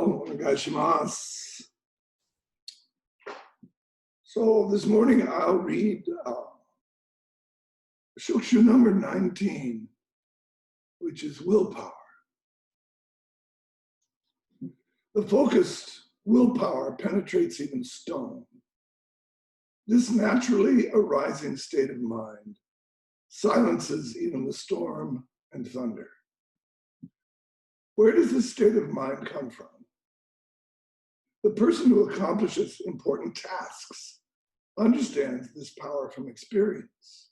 onegaishimasu. So this morning I'll read Shokushu number 19, which is willpower. The focused willpower penetrates even stone. This naturally arising state of mind silences even the storm and thunder. Where does this state of mind come from? The person who accomplishes important tasks understands this power from experience.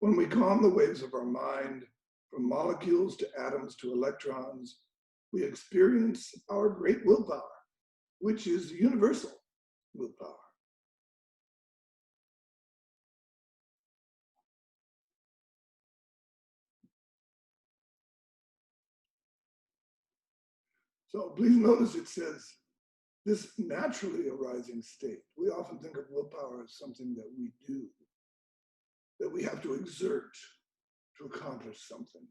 When we calm the waves of our mind, from molecules to atoms to electrons, we experience our great willpower, which is universal willpower. So please notice it says, this naturally arising state. We often think of willpower as something that we do, that we have to exert to accomplish something.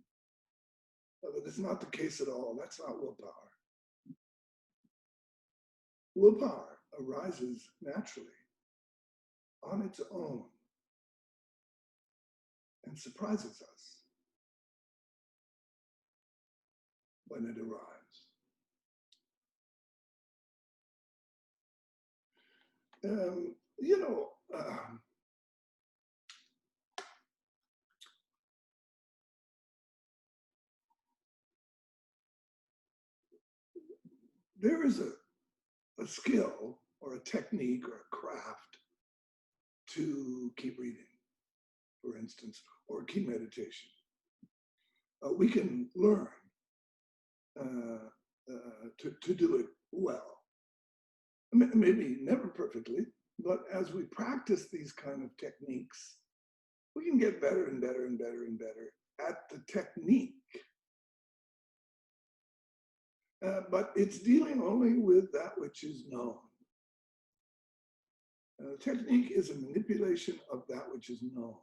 But it's not the case at all. That's not willpower. Willpower arises naturally on its own and surprises us when it arrives. There is a skill or a technique or a craft to keep reading, for instance, or keep meditation. We can learn to do it well. Maybe never perfectly, but as we practice these kind of techniques, we can get better and better and better and better at the technique. But it's dealing only with that which is known. Technique is a manipulation of that which is known,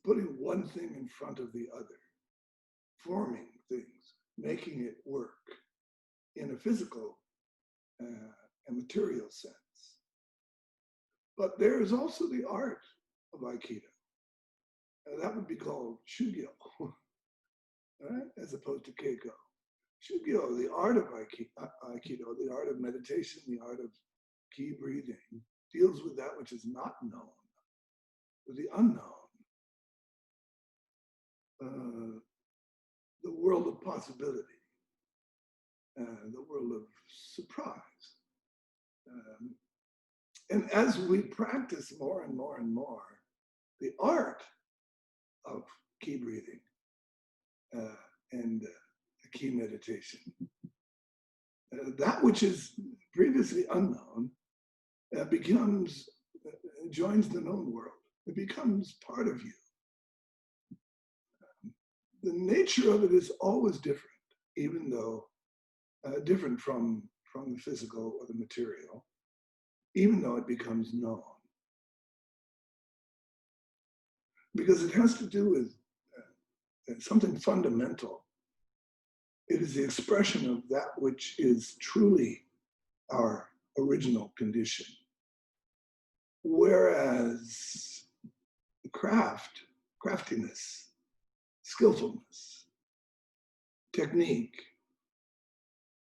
putting one thing in front of the other, forming things, making it work in a physical and material sense. But there is also the art of Aikido. That would be called Shugyo, right? As opposed to Keiko. Shugyo, the art of Aikido, the art of meditation, the art of ki breathing, deals with that which is not known, with the unknown, the world of possibility, the world of surprise. And as we practice more and more and more, the art of ki breathing and ki meditation, that which is previously unknown joins the known world. It becomes part of you. The nature of it is always different, even though different from the physical or the material, even though it becomes known. Because it has to do with something fundamental. It is the expression of that which is truly our original condition. Whereas craftiness, skillfulness, technique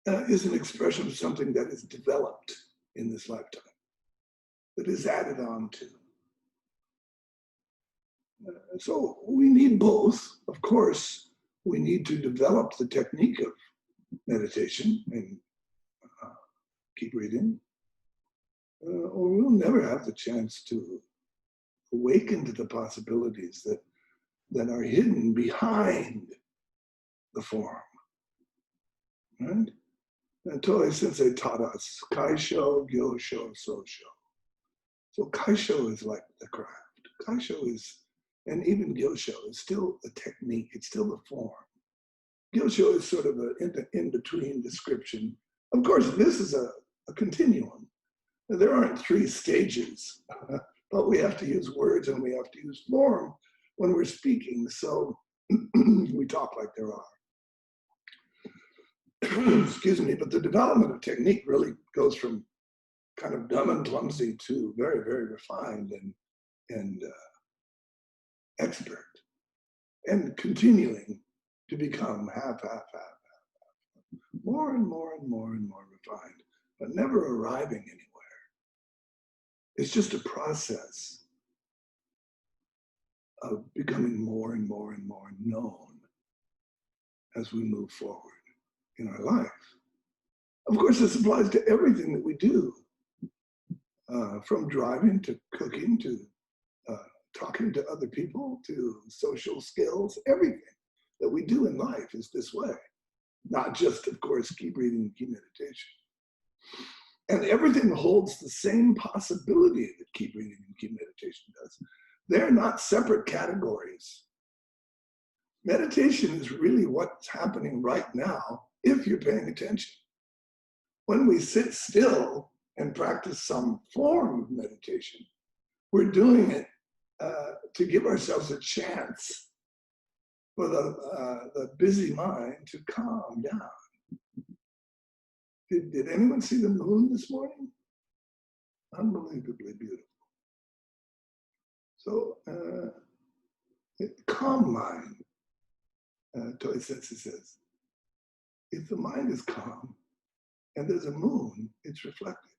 is an expression of something that is developed in this lifetime, that is added on to. So we need both. Of course, we need to develop the technique of meditation and keep breathing, or we'll never have the chance to awaken to the possibilities that are hidden behind the form, right? And Toei Sensei taught us, Kaisho, Gyosho, Sosho. So Kaisho is like the craft. Kaisho is, and even Gyosho is still a technique, it's still the form. Gyosho is sort of an in-between description. Of course, this is a continuum. There aren't 3 stages, but we have to use words and we have to use form when we're speaking, so we talk like there are. excuse me, but the development of technique really goes from kind of dumb and clumsy to very, very refined and expert, and continuing to become half, more and more and more and more refined, but never arriving anywhere. It's just a process of becoming more and more and more known as we move forward in our life. Of course, this applies to everything that we do, from driving to cooking to talking to other people to social skills. Everything that we do in life is this way. Not just, of course, key breathing and key meditation. And everything holds the same possibility that key breathing and key meditation does. They're not separate categories. Meditation is really what's happening right now if you're paying attention. When we sit still and practice some form of meditation, we're doing it to give ourselves a chance for the busy mind to calm down. Did anyone see the moon this morning? Unbelievably beautiful. So, calm mind, Toi Sensei says, if the mind is calm and there's a moon, it's reflected.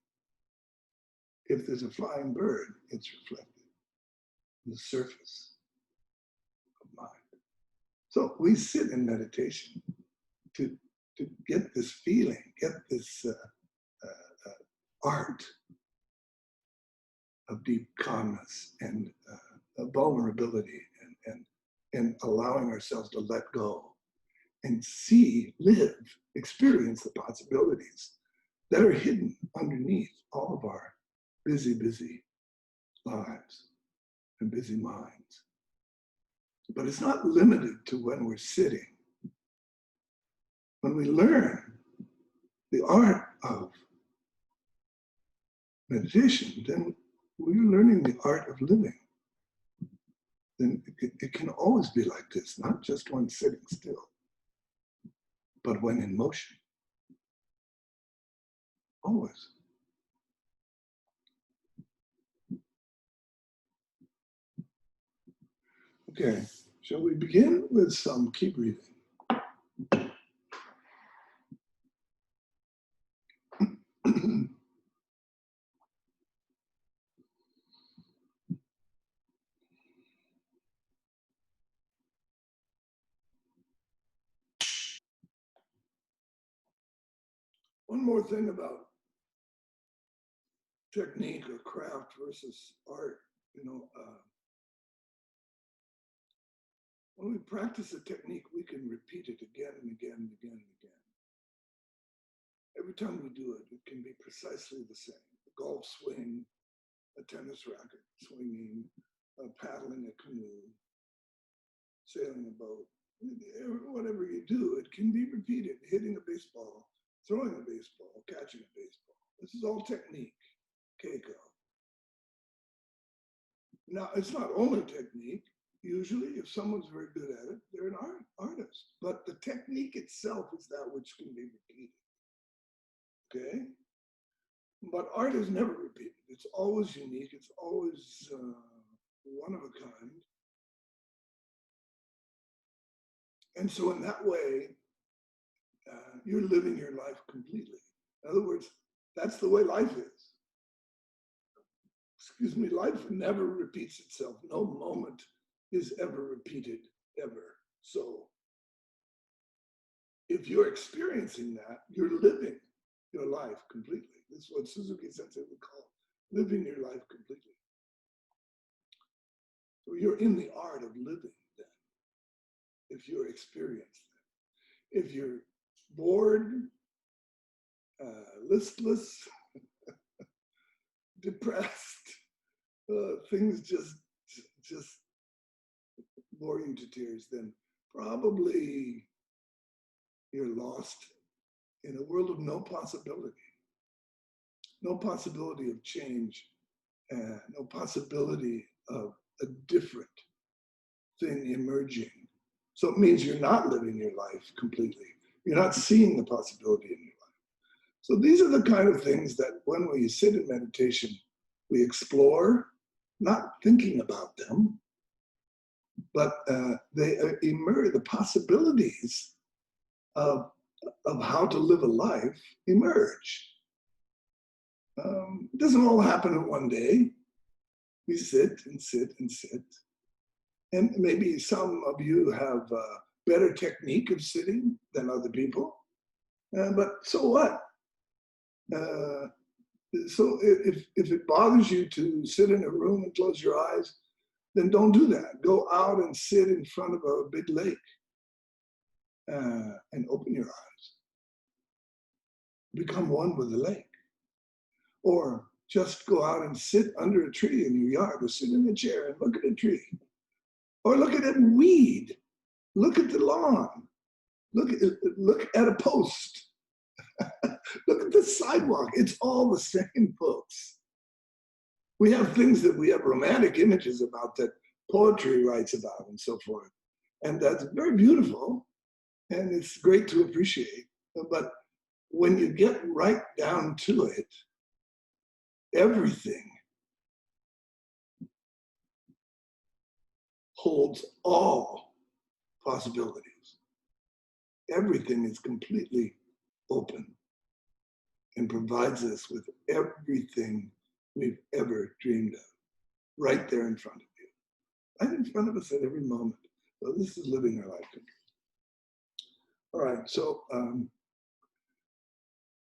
If there's a flying bird, it's reflected on the surface of mind. So we sit in meditation to get this feeling, get this art of deep calmness and vulnerability and allowing ourselves to let go and see, live, experience the possibilities that are hidden underneath all of our busy, busy lives and busy minds. But it's not limited to when we're sitting. When we learn the art of meditation, then we're learning the art of living. Then it can always be like this, not just when sitting still, but when in motion. Always. Okay, shall we begin with some key breathing? One more thing about technique or craft versus art, when we practice a technique, we can repeat it again and again and again and again. Every time we do it, it can be precisely the same. A golf swing, a tennis racket swinging, paddling a canoe, sailing a boat. Whatever you do, it can be repeated. Hitting a baseball, throwing a baseball, catching a baseball. This is all technique, keiko. Now, it's not only technique. Usually, if someone's very good at it, they're an artist. But the technique itself is that which can be repeated. Okay? But art is never repeated. It's always unique. It's always one of a kind. And so in that way, you're living your life completely. In other words, that's the way life is. Excuse me, life never repeats itself. No moment is ever repeated, ever. So if you're experiencing that, you're living your life completely. This is what Suzuki Sensei would call living your life completely. So you're in the art of living then, if you're experienced that. If you're bored, listless, depressed, things just bore you to tears, then probably you're lost in a world of no possibility of change, no possibility of a different thing emerging. So it means you're not living your life completely. You're not seeing the possibility in your life. So these are the kind of things that when we sit in meditation, we explore, not thinking about them, but they emerge, the possibilities of how to live a life emerge. It doesn't all happen in one day. We sit and sit and sit. And maybe some of you have a better technique of sitting than other people. But so what? So if it bothers you to sit in a room and close your eyes, then don't do that. Go out and sit in front of a big lake and open your eyes. Become one with the lake. Or just go out and sit under a tree in your yard, or sit in a chair and look at a tree. Or look at a weed. Look at the lawn. Look at a post. Look at the sidewalk. It's all the same, folks. We have things that we have romantic images about, that poetry writes about, and so forth. And that's very beautiful, and it's great to appreciate. But when you get right down to it, everything holds all possibilities. Everything is completely open and provides us with everything we've ever dreamed of, right there in front of you, right in front of us at every moment. So this is living our life. All right, so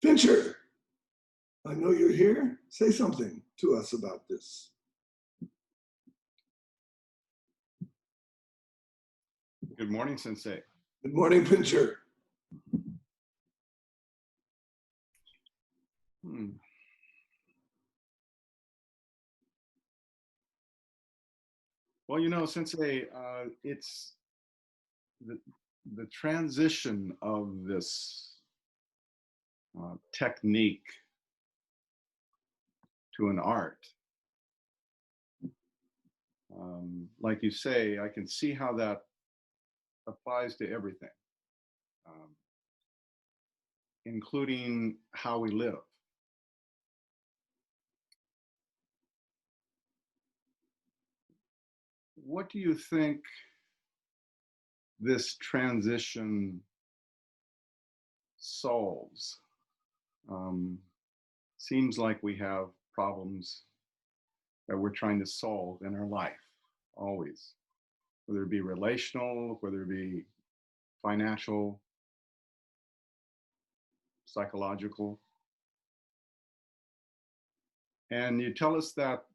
Fincher, I know you're here. Say something to us about this. Good morning, Sensei. Good morning, Fincher. Well, you know, Sensei, it's the transition of this technique to an art. Like you say, I can see how that applies to everything, including how we live. What do you think this transition solves? Seems like we have problems that we're trying to solve in our life, always, whether it be relational, whether it be financial, psychological. And you tell us that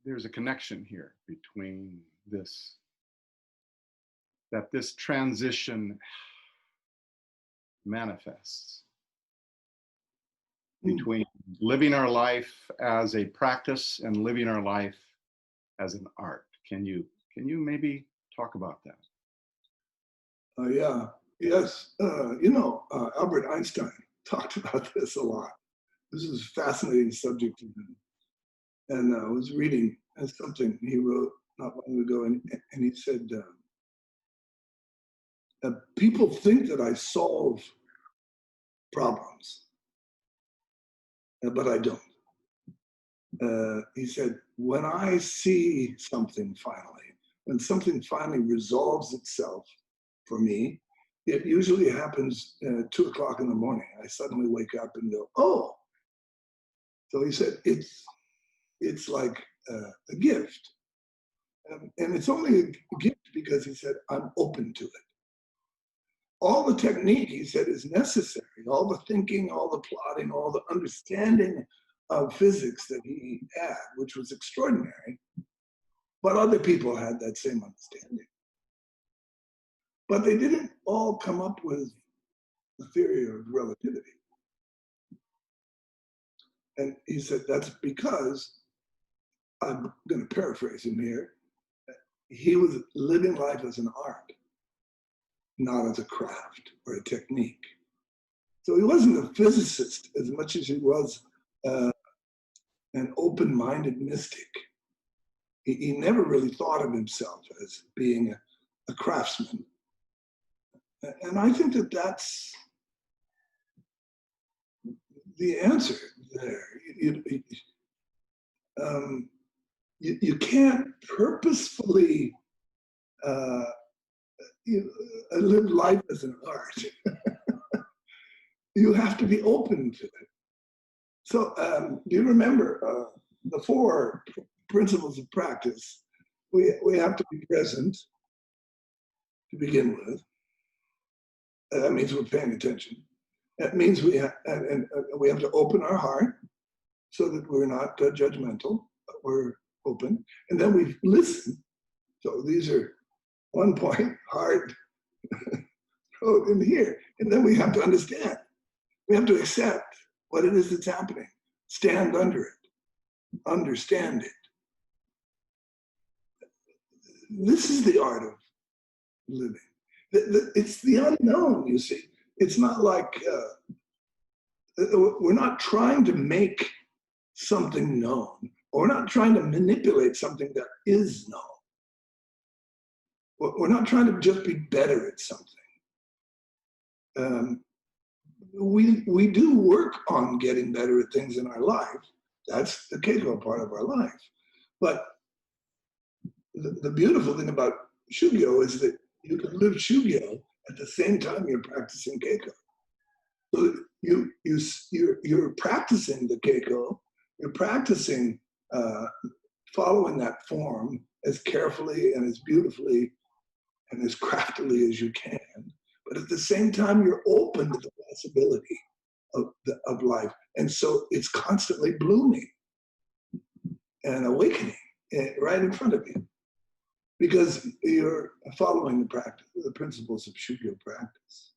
there's a connection here between this, that this transition manifests between living our life as a practice and living our life as an art. Can you maybe talk about that? Yeah, yes. You know, Albert Einstein talked about this a lot. This is a fascinating subject to him. And I was reading something he wrote not long ago, and he said, people think that I solve problems, but I don't. He said, when I see something finally, when something finally resolves itself for me, it usually happens 2 o'clock in the morning. I suddenly wake up and go, oh. So he said, it's like a gift. And it's only a gift because he said, I'm open to it. All the technique, he said, is necessary. All the thinking, all the plotting, all the understanding of physics that he had, which was extraordinary. But other people had that same understanding. But they didn't all come up with the theory of relativity. And he said, that's because, I'm going to paraphrase him here, he was living life as an art, not as a craft or a technique. So he wasn't a physicist as much as he was an open-minded mystic. He never really thought of himself as being a craftsman. And I think that that's the answer there. You can't purposefully live life as an art. You have to be open to it. So do you remember the four principles of practice? We have to be present to begin with. That means we're paying attention. That means we have to open our heart so that we're not judgmental, but we're open. And then we listen. So these are 1 point, heart, throat, and here. And then we have to understand. We have to accept what it is that's happening. Stand under it. Understand it. This is the art of living. It's the unknown, you see. It's not like we're not trying to make something known, or we're not trying to manipulate something that is known. We're not trying to just be better at something. We do work on getting better at things in our life. That's the keiko part of our life. But the beautiful thing about shugyo is that you can live shugyo at the same time you're practicing keiko. So you're practicing the keiko, you're practicing following that form as carefully and as beautifully and as craftily as you can. But at the same time, you're open to the possibility of life. And so it's constantly blooming and awakening right in front of you, because you're following the practice, the principles of shugyo practice.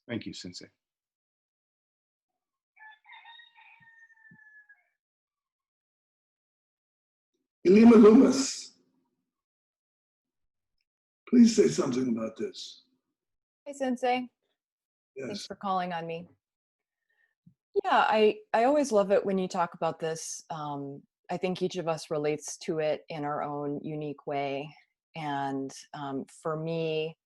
Thank you, Sensei. Elima Loomis, please say something about this. Hey, Sensei. Yes. Thanks for calling on me. Yeah, I always love it when you talk about this. I think each of us relates to it in our own unique way. And for me,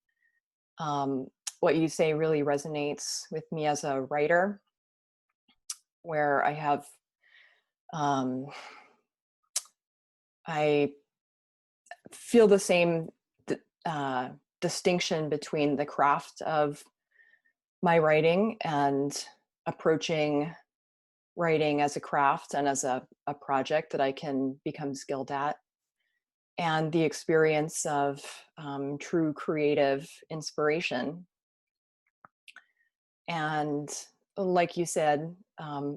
what you say really resonates with me as a writer, where I have, I feel the same distinction between the craft of my writing and approaching writing as a craft and as a project that I can become skilled at, and the experience of true creative inspiration. And like you said,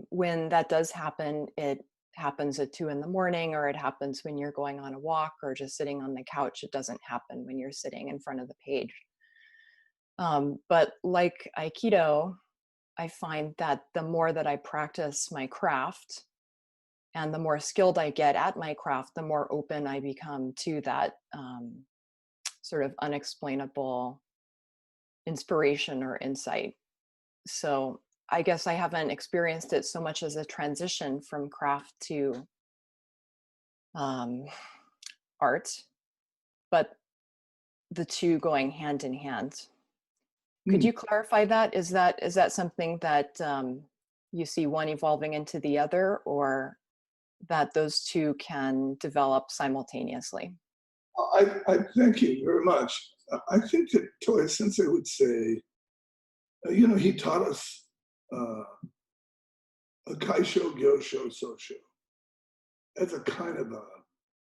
when that does happen, it happens at 2 a.m, or it happens when you're going on a walk or just sitting on the couch. It doesn't happen when you're sitting in front of the page. But like Aikido, I find that the more that I practice my craft and the more skilled I get at my craft, the more open I become to that sort of unexplainable inspiration or insight. So I guess I haven't experienced it so much as a transition from craft to art, but the two going hand in hand. Could you clarify that? Is that something that you see one evolving into the other, or that those two can develop simultaneously? I thank you very much. I think that Toya Sensei would say, he taught us a kaisho, gyosho, sosho. That's a kind of a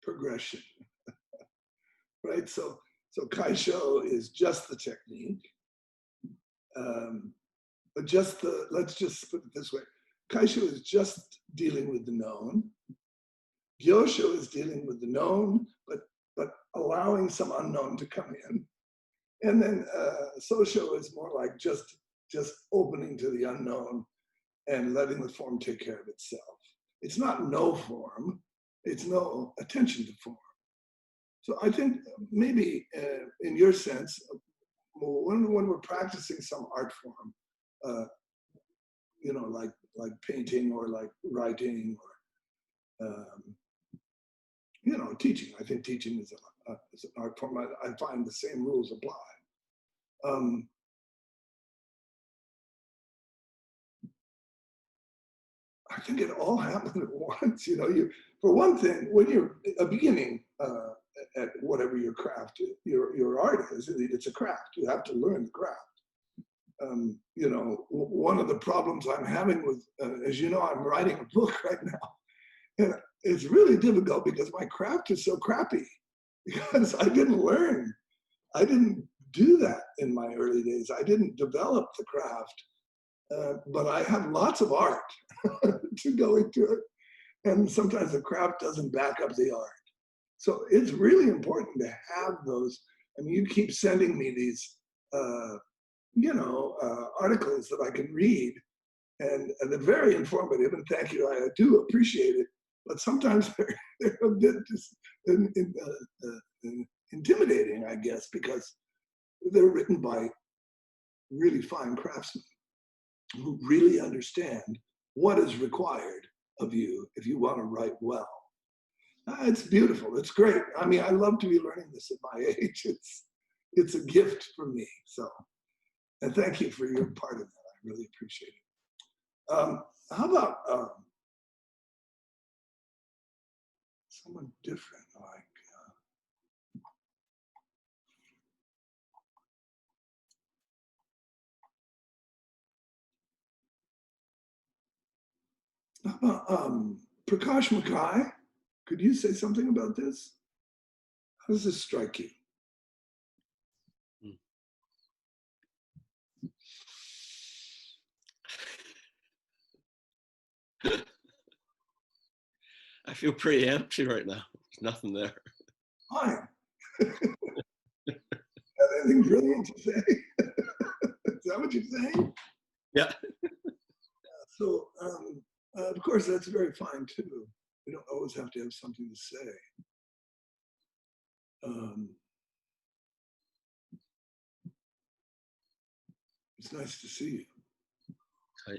progression, right? So kaisho is just the technique. But let's just put it this way. Kaisho is just dealing with the known. Gyosho is dealing with the known, but allowing some unknown to come in. And then Sosho is more like just opening to the unknown and letting the form take care of itself. It's not no form, it's no attention to form. So I think maybe in your sense, when we're practicing some art form, like painting or like writing or teaching. I think teaching is an art form. I find the same rules apply. I think it all happened at once. For one thing, when you're a beginning at whatever your craft, your art is, it's a craft. You have to learn the craft. One of the problems I'm having with, as you know, I'm writing a book right now, and it's really difficult because my craft is so crappy because I didn't learn. I didn't do that in my early days. I didn't develop the craft, but I have lots of art to go into it. And sometimes the craft doesn't back up the art. So it's really important to have those. I mean, you keep sending me these, articles that I can read, and they're very informative. And thank you, I do appreciate it. But sometimes they're a bit just intimidating, I guess, because they're written by really fine craftsmen who really understand what is required of you if you want to write well. It's beautiful. It's great. I mean, I love to be learning this at my age. It's a gift for me. So, and thank you for your part of that. I really appreciate it. How about someone different, like Prakash Mackay? Could you say something about this? How does this strike you? I feel pretty empty right now. There's nothing there. Fine. Have anything brilliant to say? Is that what you're saying? Yeah. So, of course, that's very fine too. We don't always have to have something to say. It's nice to see you. Hi.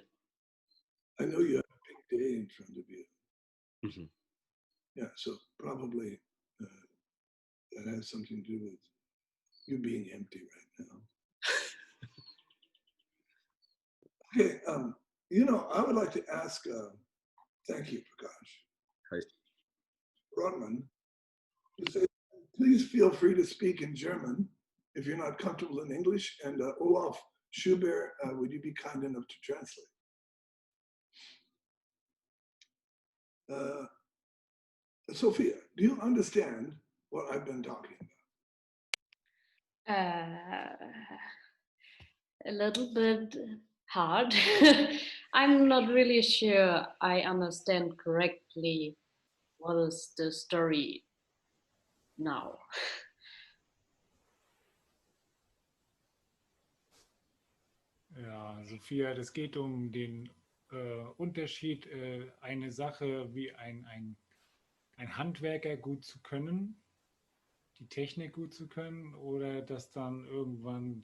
I know you have a big day in front of you. Mm-hmm. Yeah, so probably that has something to do with you being empty right now. Okay, I would like to ask, thank you, Prakash. Hi. Rodman, to say, please feel free to speak in German if you're not comfortable in English. And Olaf Schubert, would you be kind enough to translate? Sophia, do you understand what I've been talking about? A little bit hard. I'm not really sure I understand correctly what is the story now. Ja, Sophia, das geht um den Unterschied, eine Sache wie ein Handwerker gut zu können, die Technik gut zu können, oder dass dann irgendwann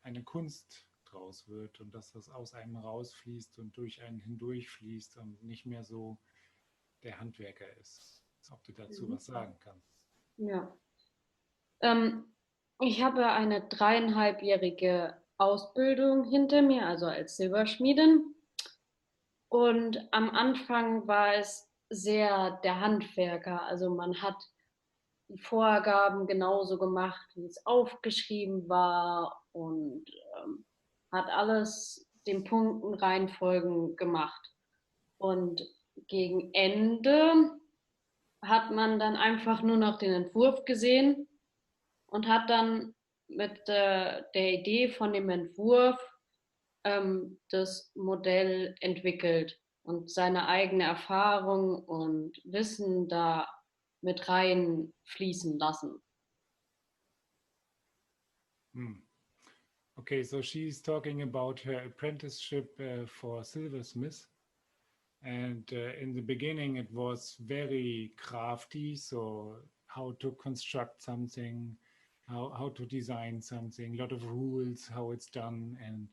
eine Kunst draus wird und dass das aus einem rausfließt und durch einen hindurchfließt und nicht mehr so der Handwerker ist. Ob du dazu was sagen kannst. Ja. Ich habe eine 3,5-jährige Ausbildung hinter mir, also als Silberschmiedin. Und am Anfang war es sehr der Handwerker. Also man hat die Vorgaben genauso gemacht, wie es aufgeschrieben war und hat alles den Punkten Reihenfolgen gemacht. Und gegen Ende hat man dann einfach nur noch den Entwurf gesehen und hat dann mit der Idee von dem Entwurf das Modell entwickelt und seine eigene Erfahrung und Wissen da mit rein fließen lassen. Okay, so she's talking about her apprenticeship for silversmith. And in the beginning, it was very crafty. So how to construct something, how to design something, a lot of rules, how it's done. And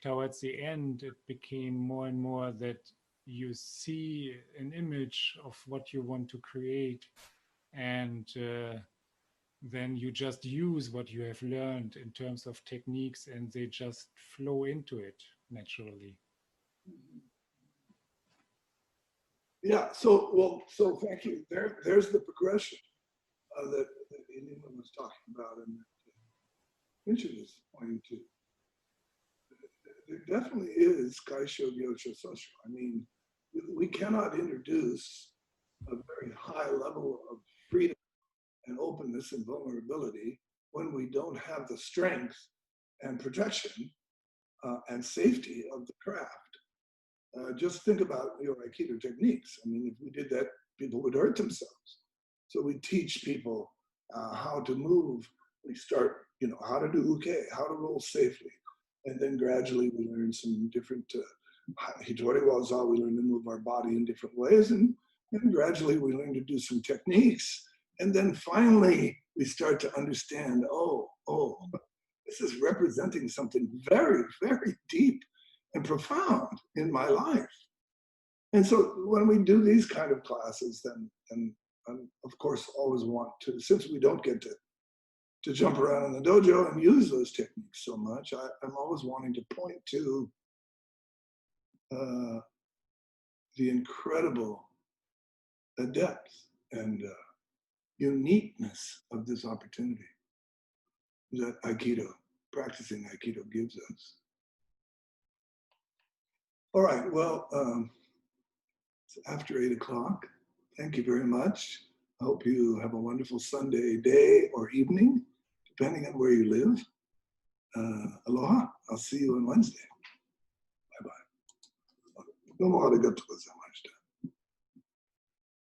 towards the end, it became more and more that you see an image of what you want to create. and then you just use what you have learned in terms of techniques, and they just flow into it naturally. Yeah, so thank you. There's the progression that Inima was talking about and that Richard was pointing to. There definitely is Kaisho Gyosho Sosho. I mean, we cannot introduce a very high level of freedom and openness and vulnerability when we don't have the strength and protection and safety of the craft. Just think about your Aikido techniques. I mean, if we did that, people would hurt themselves. So we teach people how to move. We start, how to do uke, how to roll safely. And then gradually we learn some different Hitori Waza, we learn to move our body in different ways. And gradually we learn to do some techniques. And then finally we start to understand, oh, this is representing something very, very deep and profound in my life. And so when we do these kind of classes, then of course always want to, since we don't get to jump around in the dojo and use those techniques so much, I'm always wanting to point to the incredible depth and uniqueness of this opportunity that Aikido, practicing Aikido gives us. All right, well, it's after 8 o'clock. Thank you very much. I hope you have a wonderful Sunday day or evening, depending on where you live. Aloha. I'll see you on Wednesday. Bye-bye. Domo arigatou gozaimasu.